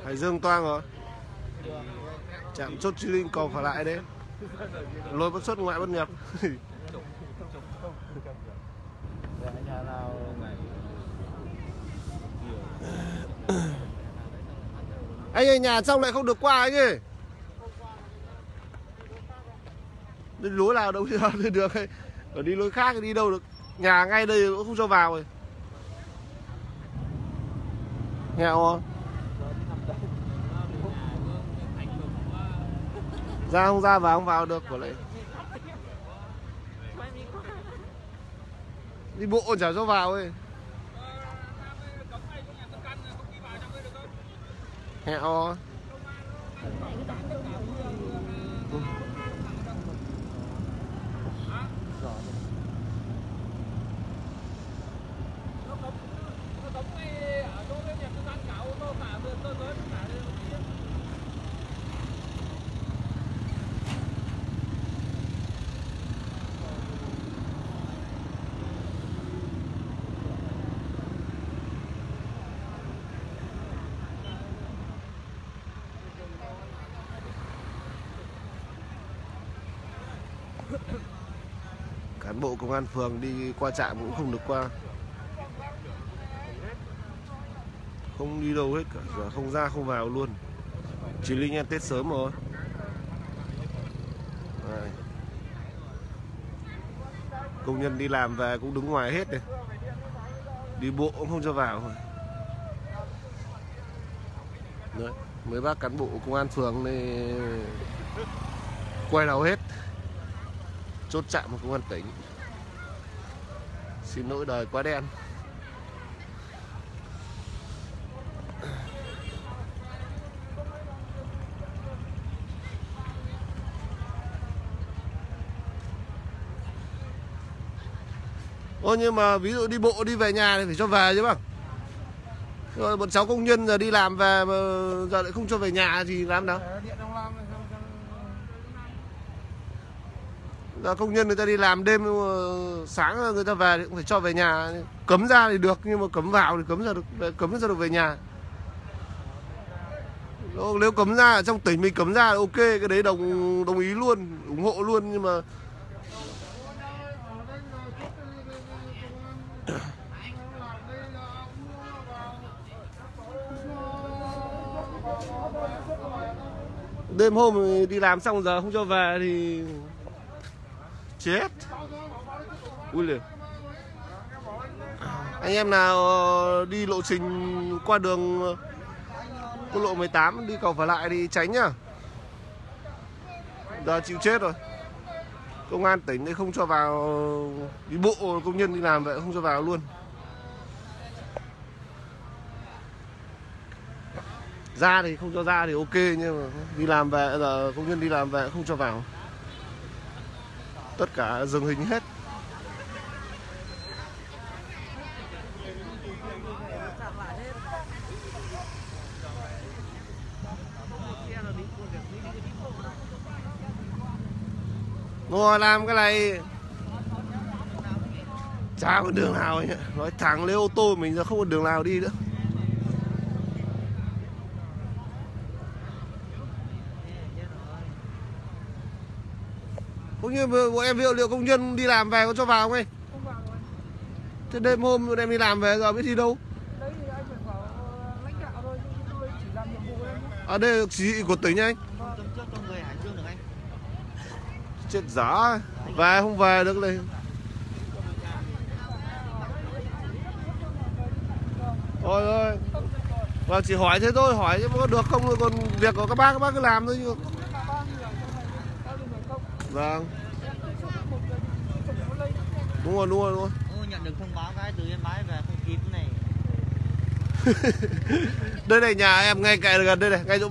Hải Dương toang rồi. Trạm chốt Chí Linh cầu phải lại đấy. Lối bất xuất ngoại bất nhập. Anh ơi, nhà trong lại không được qua anh ơi. Đi lối nào đâu đi được hay. Ở đi lối khác thì đi đâu được. Nhà ngay đây cũng không cho vào rồi. Nghèo không? Ra không ra vào không vào được của lại. Đi bộ chả cho vào ấy. Hẹo. Cán bộ công an phường đi qua trạm cũng không được qua. Không đi đâu hết cả, giờ không ra không vào luôn. Chí Linh ăn Tết sớm rồi. Đây. Công nhân đi làm về cũng đứng ngoài hết này. Đi bộ cũng không cho vào. Đấy, mấy bác cán bộ công an phường này quay đầu hết. Chốt chạm của công an tỉnh. Xin lỗi đời quá đen. Ôi nhưng mà ví dụ đi bộ đi về nhà thì phải cho về chứ bác. Rồi bọn cháu công nhân giờ đi làm về mà giờ lại không cho về nhà thì làm nào? Giờ công nhân người ta đi làm đêm sáng người ta về thì cũng phải cho về nhà. Cấm ra thì được nhưng mà cấm vào thì cấm ra được về nhà. Nếu cấm ra ở trong tỉnh mình cấm ra là ok, cái đấy đồng ý luôn, ủng hộ luôn, nhưng mà đêm hôm đi làm xong giờ không cho về thì chết. Ui lề. Anh em nào đi lộ trình qua đường quốc lộ 18 đi cầu phải lại thì tránh nhá. Giờ chịu chết rồi. Công an tỉnh đây không cho vào đi bộ, công nhân đi làm vậy không cho vào luôn. Ra thì không cho ra thì ok, nhưng mà đi làm về giờ công nhân đi làm về không cho vào. Tất cả dừng hình hết. Ngồi làm cái này chả có đường nào ấy. Nói thẳng lấy ô tô mình giờ không có đường nào đi nữa. Cũng như bọn em liệu công nhân đi làm về có cho vào không ấy? Không vào rồi. Thế đêm hôm bọn em đi làm về giờ biết đi đâu? Đấy thì anh phải bảo lãnh đạo thôi, chứ tôi chỉ làm nhiệm vụ đấy. À đây là chỉ thị của tỉnh anh? Vâng. Trước cho người Hải Dương được anh. Chết dã, về không về được này. Thôi thôi. Và chỉ hỏi thế thôi, hỏi chứ có được không rồi còn việc của các bác cứ làm thôi chứ. Vâng. Đúng rồi. Nhận được thông báo cái từ Yên Bái về không kịp này. Đây này, nhà em ngay cạnh gần đây này, ngay chỗ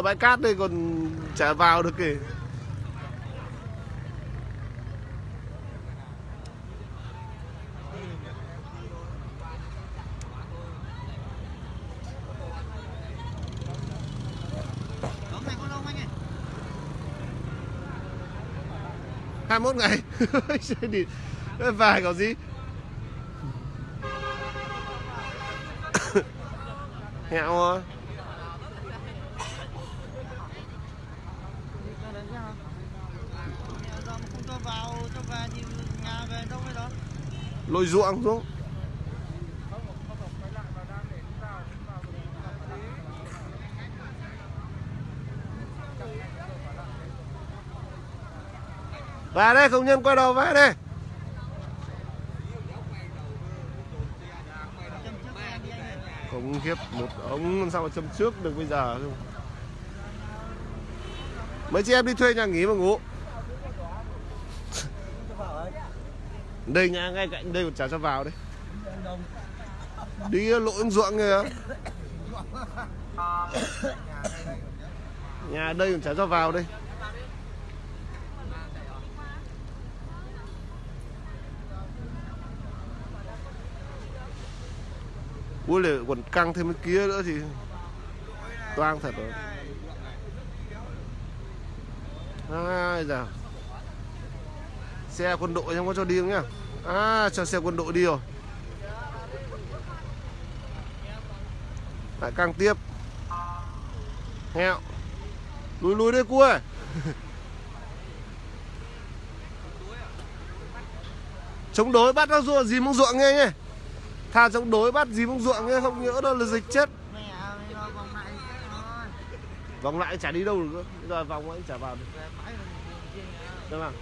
bãi cát đây còn chả vào được kì. Ngày 21 ngày. Đi vài có gì. Hẹo rồi. cho vào cho về thì nhà về đâu cái đó. Lội ruộng xuống. Vào đây, công nhân quay đầu vào đây. Không khiếp, một ống làm sao mà châm trước được bây giờ không? Mấy chị em đi thuê nhà nghỉ mà ngủ. Đây nhà ngay cạnh đây còn chả cho vào đấy. Đi lội ruộng kìa. Nhà đây còn chả cho vào đây. Ui lại còn căng thêm cái kia nữa thì toang thật rồi. Ai giờ xe quân đội không có cho đi không nhá. À, cho xe quân đội đi rồi. Lại căng tiếp. Hẹo. Lùi đây cua ơi. Chống đối bắt nó ruộng gì mông ruộng nghe nhé. Thà chống đối bắt gì mông ruộng nghe, không nhỡ đâu là dịch chết. Vòng lại chả đi đâu được nữa. Bây giờ vòng lại chả vào được. Được không?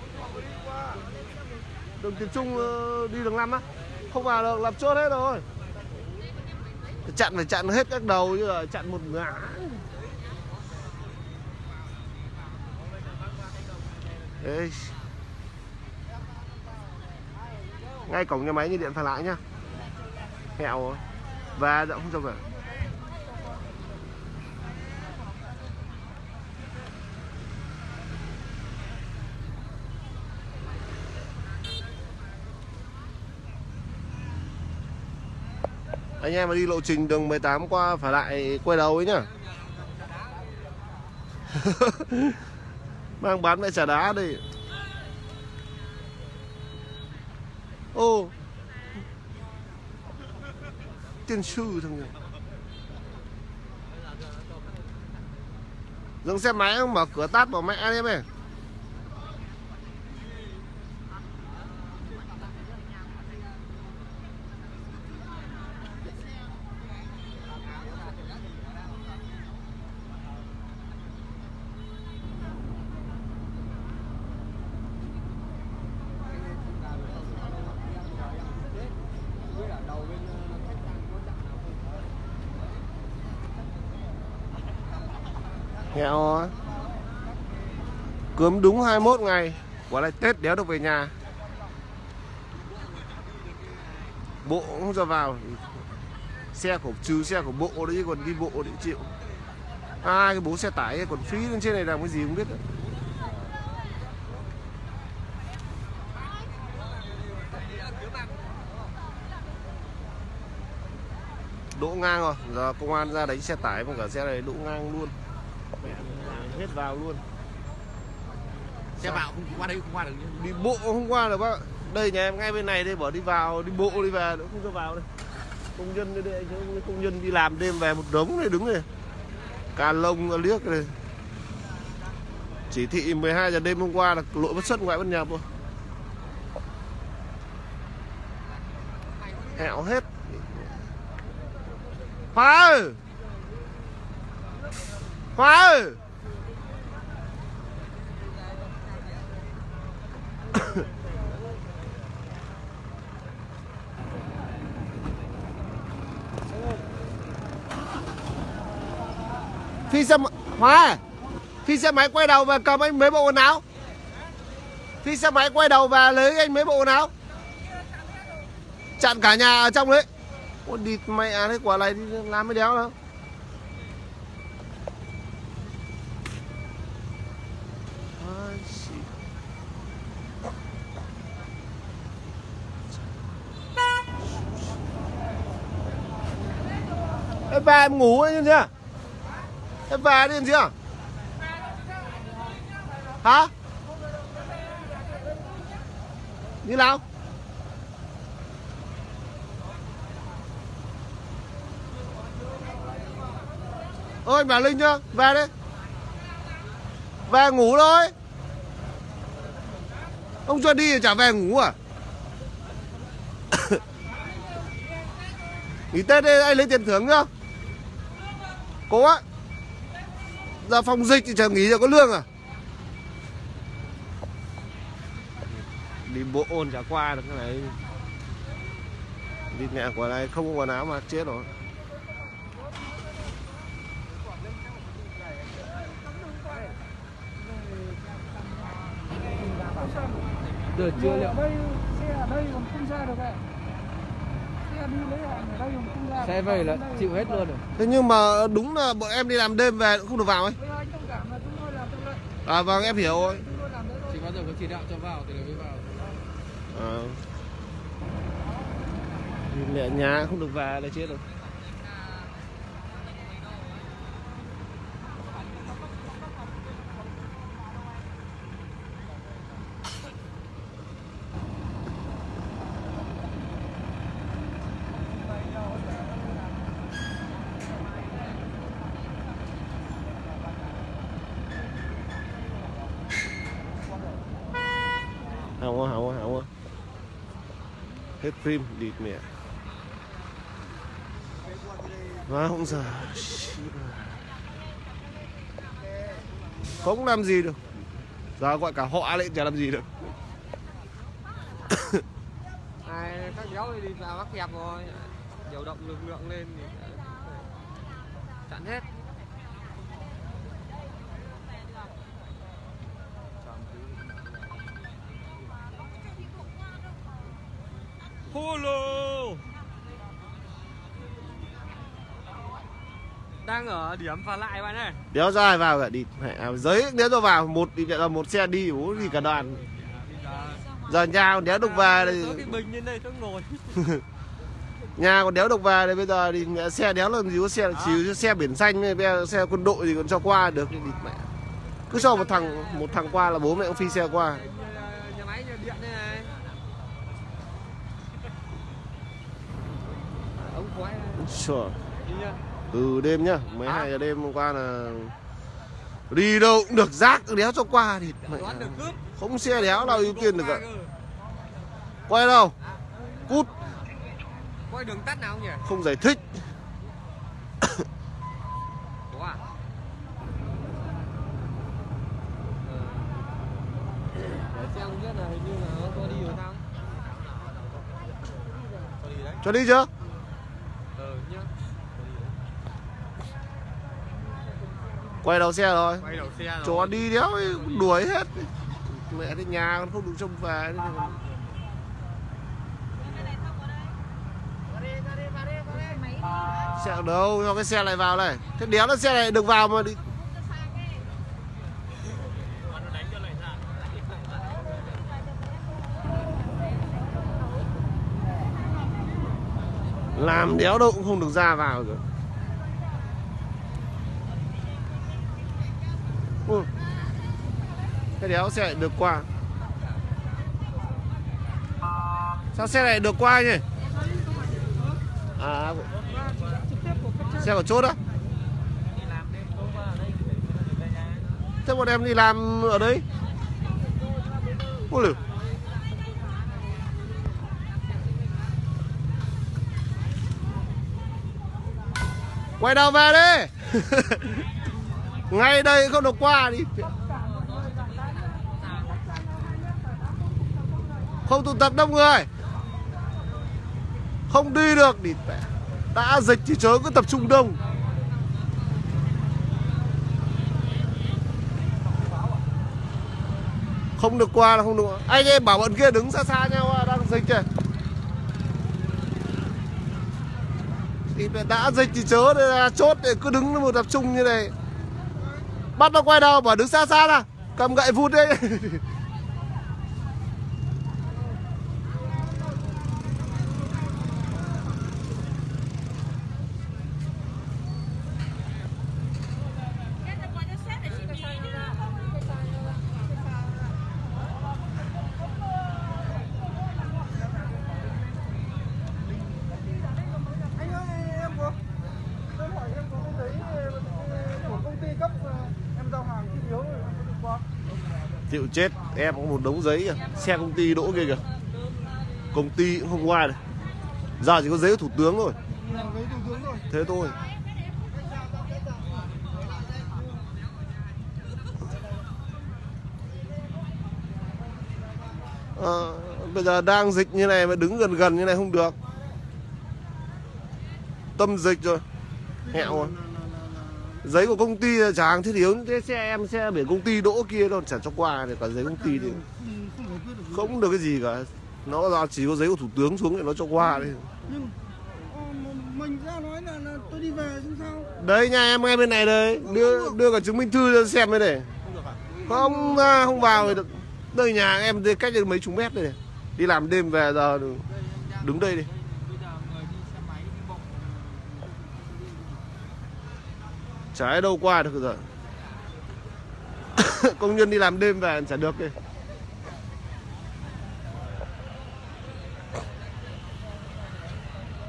Đường Tiền Trung đi đường 5 á. Không vào được, lập chốt hết rồi. Chặn phải chặn hết các đầu chứ là chặn một ngã. Đấy. Ngay cổng nhà máy như điện phản lại nhá. Hẹo rồi. Và đã không cho về. Anh em mà đi lộ trình đường 18 qua phải lại quay đầu ấy nhá. Mang bán mẹ chả đá đi. Ô tiên sư thằng này. Dừng xe máy không mở cửa tát vào mẹ em ơi. Hẹo cướm đúng 21 ngày. Quả lại Tết đéo được về nhà. Bộ không cho vào. Xe của trừ xe của bộ đấy, còn đi bộ để chịu. À, cái bố xe tải còn phí lên trên này làm cái gì không biết nữa. Đỗ ngang rồi, giờ công an ra đánh xe tải và cả xe này đỗ ngang luôn. Hết vào luôn. Xe vào không qua đây không qua được. Đi bộ không qua được bác. Đây nhà em ngay bên này đây, bỏ đi vào, đi bộ đi về cũng không cho vào đây. Công nhân đây, công nhân đi làm đêm về một đống này đứng này. Cà lông liếc này. Chỉ thị 12 giờ đêm hôm qua là lỗi bất xuất ngoại bất nhập rồi. Hẹo hết. Khoa ơi! Khoa ơi! Phi xe Khoa! Phi xe máy quay đầu và cầm anh mấy bộ quần áo. Phi xe máy quay đầu và lấy anh mấy bộ quần áo. Chặn cả nhà ở trong đấy. Ôi địt mẹ đấy, quả này đi làm mới đéo đâu. Em về em ngủ ấy chưa? Em về đi chưa? Hả? Như nào? Ôi anh bảo Linh nhá, về đi. Về ngủ thôi. Ông cho đi chả về ngủ à? Nghỉ Tết đây anh lấy tiền thưởng nhá. Cố á. Giờ phòng dịch thì chẳng nghỉ được có lương à? Đi bộ ôn chả qua được cái này. Đi mẹ của này không có quần áo mà chết rồi. Được chưa liệu? Đây xe ở đây còn không ra được ạ. Xe đi lấy hàng ở đây còn không ra. Xe về là chịu hết luôn rồi. Thế nhưng mà đúng là bọn em đi làm đêm về cũng không được vào ấy. Anh thông cảm là chúng tôi làm tự lệnh. À vâng em hiểu rồi. Chúng tôi làm đấy thôi. Chỉ bao giờ có chỉ đạo cho vào thì mới vào. Mẹ nhà không được về là chết rồi. Không. Hết phim địt mẹ. Mà không giờ không làm gì được. Giờ gọi cả họ lại chả làm gì được. Các béo đi vào mắc kẹp rồi. Điều động lực lượng lên thì chặn hết. Holo đang ở điểm phạt lại bạn ơi. Đéo ra ai vào cả đi. Giấy đéo cho vào một đi là một xe đi bố gì cả đoàn. Giờ nhà còn đéo được về đây. Cái bình lên đâyต้องngồi. Nhà còn đéo được về đây bây giờ thì xe đéo làm gì có xe chỉ xe biển xanh với xe quân đội thì còn cho qua được thì mẹ. Cứ cho một thằng qua là bố mẹ cũng phi xe qua. Nhà máy điện đây này. Ông khói. Trời. Ừ đêm nhá, 12 giờ đêm hôm qua là đi đâu cũng được rác đéo cho qua thì mẹ. Không xe đéo nào ưu tiên được cả. Quay đâu? Cút. Quay đường tắt nào nhỉ? Không giải thích. Có à? Để xem biết là hình như là nó cho đi rồi sao? Cho đi chưa? Nhá. Quay đầu xe rồi. Quay đầu xe rồi. Cho đi đéo đuổi hết. Mẹ cái nhà còn không được trông về. Xe ở đâu? Cho cái xe lại vào này. Thế đéo là xe này được vào mà đi. Làm đéo đâu cũng không được ra vào rồi. Cái đéo xe lại được qua. Sao xe này được qua nhỉ? À, xe của chốt á? Thế bọn em đi làm ở đây? Ôi lửa. Quay đầu về đi. Ngay đây không được qua đi. Không tụ tập đông người. Không đi được đi. Đã dịch thì chớ cứ tập trung đông. Không được qua là không được. Anh em bảo bọn kia đứng xa xa nhau đang dịch kìa. Thì đã dịch thì chớ ra chốt để cứ đứng một tập trung như này. Bắt nó quay đầu bảo đứng xa xa ra. Cầm gậy vụt đi. Em giao hàng thiết yếu rồi, em qua. Chịu chết, em có một đống giấy kìa. Xe công ty đỗ kia kìa. Công ty cũng không qua được. Giờ chỉ có giấy của thủ tướng thôi. Thế thôi. Bây giờ đang dịch như này mà đứng gần gần như này không được. Tâm dịch rồi. Hẹo rồi. Giấy của công ty chả hàng thiết yếu. Thế xe em xe biển công ty đỗ kia đâu chả cho qua. Thì cả giấy công ty thì không được cái gì cả. Nó chỉ có giấy của thủ tướng xuống để nó cho qua đấy. Mình ra nói là tôi đi về chứ sao? Đấy nhà em ngay bên này đây. Đưa cả chứng minh thư cho xem đây này. Không vào thì được. Đây nhà em cách được mấy chục mét đây này. Đi làm đêm về giờ đứng đây đi. Chả ai đâu qua được rồi. Công nhân đi làm đêm về chả được kìa.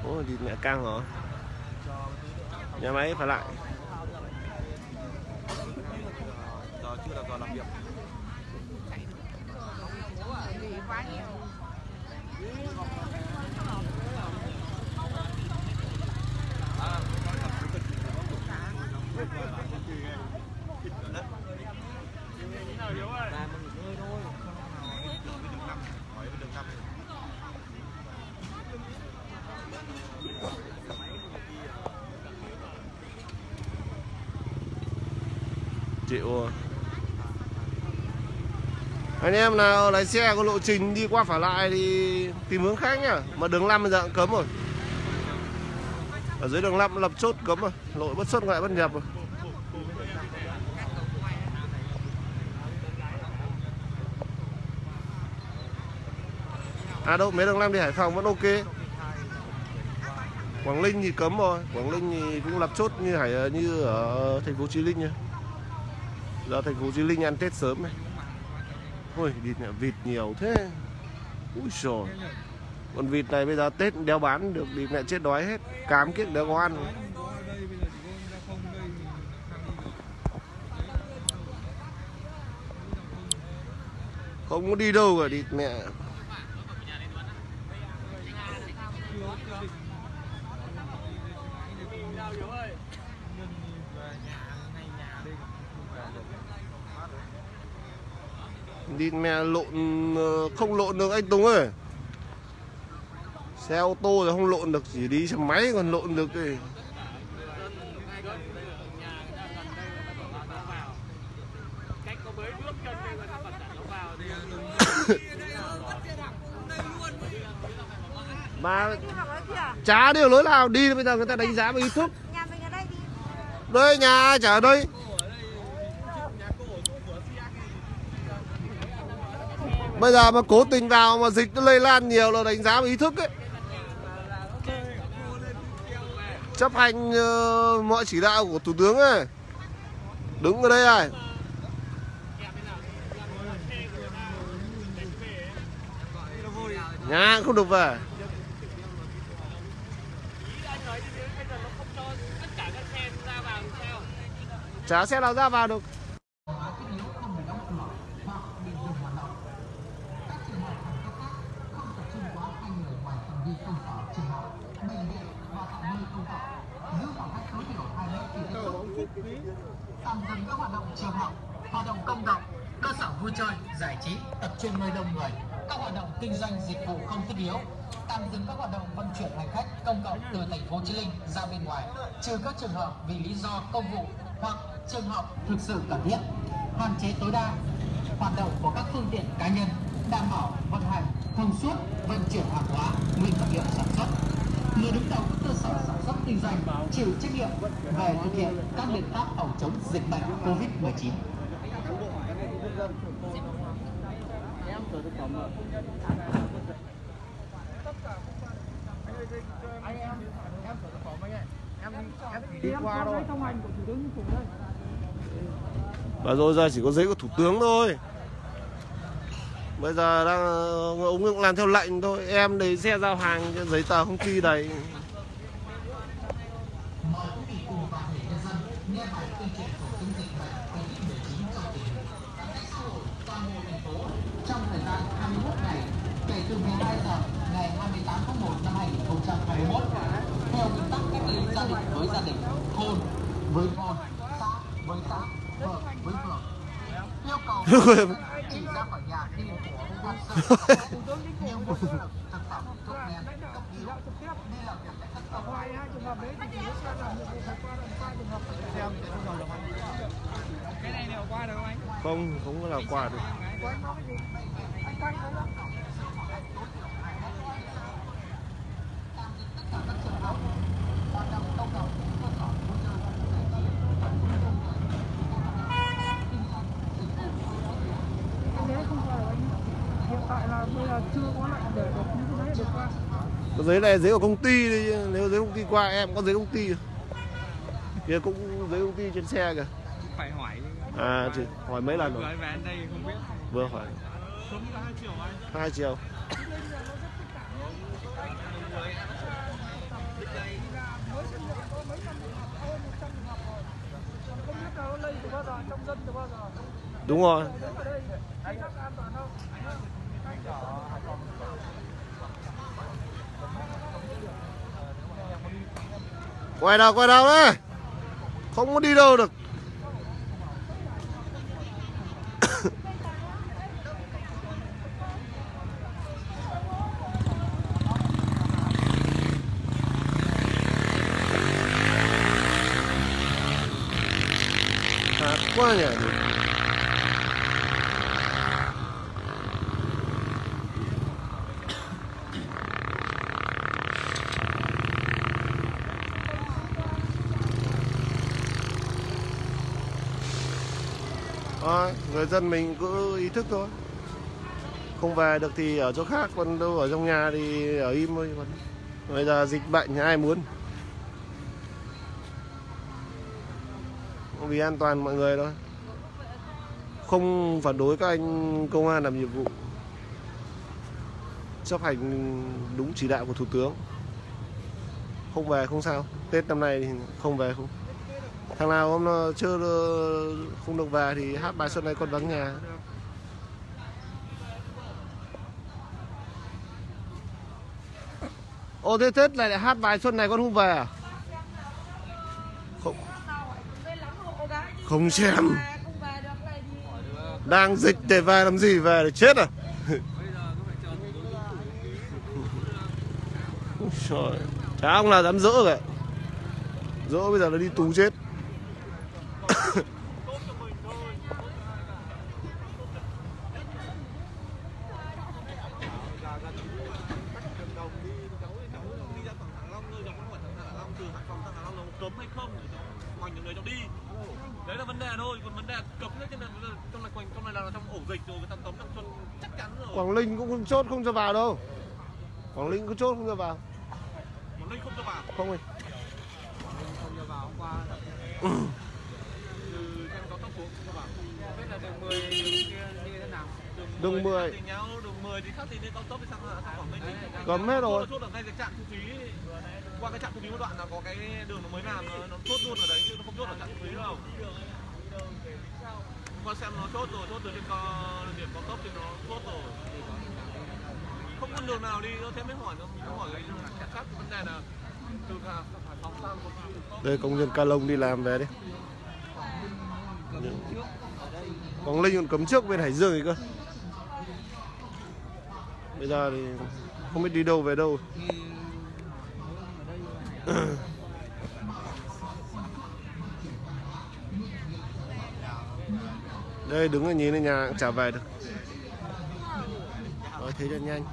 Ôi đi mẹ căng rồi. Nhà máy phải lại. Giờ chưa là giờ làm việc. Chịu. Anh em nào lái xe có lộ trình đi qua phải lại thì tìm hướng khác nhá. Mà đường 5 bây giờ cũng cấm rồi. Ở dưới đường 5 lập chốt cấm rồi. Lỗi bất xuất ngoại bất nhập rồi. À đâu, mấy đường 5 đi Hải Phòng vẫn ok. Quảng Ninh thì cấm rồi. Quảng Ninh thì cũng lập chốt như ở thành phố Hồ Chí Minh nhá. Giờ thành phố Hồ Chí Minh ăn Tết sớm này. Ôi vịt nhiều thế. Úi xồi. Con vịt này bây giờ Tết đéo bán được thì mẹ chết đói hết. Cám kiếc đéo có ăn. Không có đi đâu cả đi mẹ. Đi mẹ lộn không lộn được anh Tùng ơi. Xe ô tô thì không lộn được, chỉ đi xe máy còn lộn được thì. Mà chả điều lối nào đi bây giờ người ta đánh giá về ý thức. Đây nhà chả ở đây. Bây giờ mà cố tình vào mà dịch nó lây lan nhiều là đánh giá về ý thức ấy. Chấp hành mọi chỉ đạo của thủ tướng ấy. Đứng ở đây này. Nhà không được về. Chả xe nào ra vào được. Tạm dừng các hoạt động trường học, hoạt động công cộng, cơ sở vui chơi, giải trí, tập trung nơi đông người, các hoạt động kinh doanh dịch vụ không thiết yếu, tạm dừng các hoạt động vận chuyển hành khách công cộng từ thành phố Hồ Chí Minh ra bên ngoài, trừ các trường hợp vì lý do công vụ hoặc trường hợp thực sự cần thiết, hạn chế tối đa hoạt động của các phương tiện cá nhân, đảm bảo vận hành thông suốt vận chuyển hàng hóa, nguyên vật liệu sản xuất. Người đứng đầu các cơ sở sản xuất kinh doanh chịu trách nhiệm về thực hiện các biện pháp phòng chống dịch bệnh COVID-19. Và rồi giờ chỉ có giấy của thủ tướng thôi. Bây giờ đang ông làm theo lệnh thôi. Em lấy xe giao hàng cho giấy tờ công ty đầy. toàn bộ thành phố trong thời gian 21 ngày kể từ 12 giờ ngày 28 tháng 1 năm 2021 theo nguyên tắc cách ly gia đình với gia đình, thôn với thôn, xã với xã, phường với phường. Yêu cầu chỉ ra khỏi nhà khi thật sự nhiều nguồn thực phẩm, thuốc men, cấp cứu, đi làm việc tại các cơ quan. Ngoài hai trường hợp đấy thì chỉ có xe làm nhiệm vụ phải qua lần 2 trường hợp. Xem sẽ không vào được anh. Cái này nào qua được không anh? Không, không có nào qua được. Của anh nói cái gì? Anh canh đấy đó. Cái đấy không qua được anh. Hiện tại là bây giờ chưa có lệnh để được những cái đấy được qua. Cái giấy này giấy của công ty đi, nếu giấy công ty qua em có giấy công ty. Kia cũng giấy công ty trên xe kìa. Phải hỏi. À, chỉ hỏi mấy lần rồi. Về anh đây không biết. Vừa hỏi. 2 triệu. Đúng rồi. Quay đâu đấy. Không có đi đâu được. Quá nhỉ. Thôi, người dân mình cứ ý thức thôi. Không về được thì ở chỗ khác, còn đâu ở trong nhà thì ở im thôi. Bây giờ dịch bệnh ai muốn. Vì an toàn mọi người thôi. Không phản đối các anh công an làm nhiệm vụ, chấp hành đúng chỉ đạo của Thủ tướng. Không về không sao. Tết năm nay thì không về không. Thằng nào hôm nó chưa không được về thì hát bài Xuân Này Con Vắng Nhà. Ô thế Tết này lại hát bài Xuân Này Con Không Về à? Không. Không xem. Đang dịch để về làm gì, về để chết à? Trời, chả ông nào dám dỡ cả. Dỡ bây giờ nó đi tù chết. Cấm hay không ngoài những người trong đi, đấy là vấn đề thôi. Còn vấn đề cấm đấy, cho nên trong này là trong ổ dịch rồi, người ta cấm trong Xuân chắc chắn rồi. Quảng Ninh cũng chốt không cho vào đâu. Quảng Ninh có chốt không cho vào. Quảng Ninh không cho vào. Không ơi. Không cho vào hôm qua. Từ trên cao tốc xuống không cho vào. Biết là đường 10 kia như thế nào? Đường 10 thì nhau, đường 10 thì khác gì lên cao tốc thì sang Quảng Ninh. Cấm hết rồi. Chốt ở ngay cái trạm thu phí. Qua cái trạm thu phí một đoạn là có cái đường nó mới làm, nó chốt luôn ở đấy chứ nó không chốt ở trạm thu phí đâu. Qua xem nó chốt rồi, chốt từ trên điểm cao tốc thì nó chốt rồi. Không có đường nào đi, thế mới hỏi, nó hỏi cái khác vấn đề là từ Hải Phòng sang đây công nhân Ca Long đi làm về đi. Quảng Ninh còn cấm trước bên Hải Dương thì cơ. Bây giờ thì không biết đi đâu về đâu. Đây đứng ở nhìn ở nhà cũng chả về được. Thế cho nhanh.